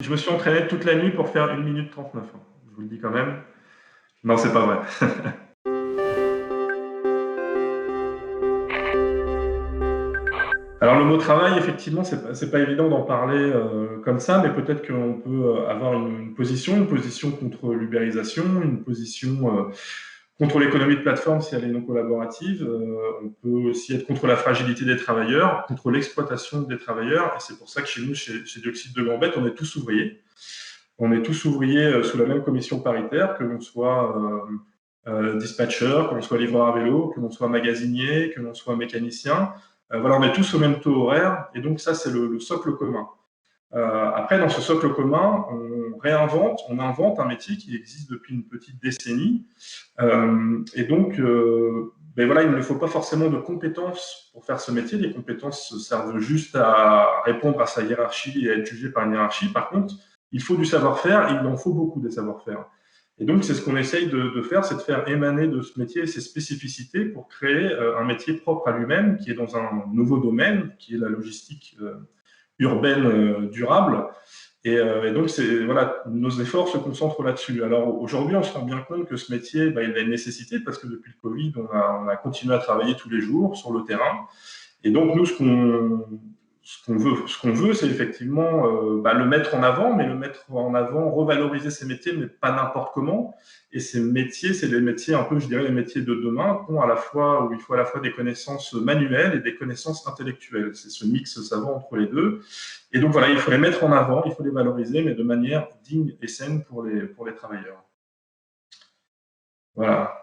Je me suis entraîné toute la nuit pour faire 1 minute 39, hein. Je vous le dis quand même. Non, c'est pas vrai. Alors le mot travail, effectivement, c'est pas évident d'en parler comme ça, mais peut-être qu'on peut avoir une position contre l'ubérisation, une position contre l'économie de plateforme si elle est non collaborative. On peut aussi être contre la fragilité des travailleurs, contre l'exploitation des travailleurs. Et c'est pour ça que chez nous, chez Dioxyde de Gambette, on est tous ouvriers. On est tous ouvriers sous la même commission paritaire, que l'on soit dispatcher, que l'on soit livreur à vélo, que l'on soit magasinier, que l'on soit mécanicien. Voilà, on est tous au même taux horaire, et donc ça, c'est le socle commun. Après, dans ce socle commun, on invente un métier qui existe depuis une petite décennie, et donc, ben voilà, il ne faut pas forcément de compétences pour faire ce métier. Les compétences servent juste à répondre à sa hiérarchie et à être jugé par une hiérarchie. Par contre, il faut du savoir-faire, et il en faut beaucoup des savoir-faire. Et donc, c'est ce qu'on essaye de faire, c'est de faire émaner de ce métier ses spécificités pour créer un métier propre à lui-même, qui est dans un nouveau domaine, qui est la logistique urbaine durable. Et donc, voilà, nos efforts se concentrent là-dessus. Alors aujourd'hui, on se rend bien compte que ce métier, bah, il a une nécessité parce que depuis le Covid, on a continué à travailler tous les jours sur le terrain. Et donc, nous, ce qu'on veut, c'est effectivement bah, le mettre en avant, mais le mettre en avant, revaloriser ces métiers, mais pas n'importe comment. Et ces métiers, c'est les métiers un peu, je dirais, les métiers de demain, où il faut à la fois des connaissances manuelles et des connaissances intellectuelles. C'est ce mix savant entre les deux. Et donc voilà, il faut les mettre en avant, il faut les valoriser, mais de manière digne et saine pour les travailleurs. Voilà.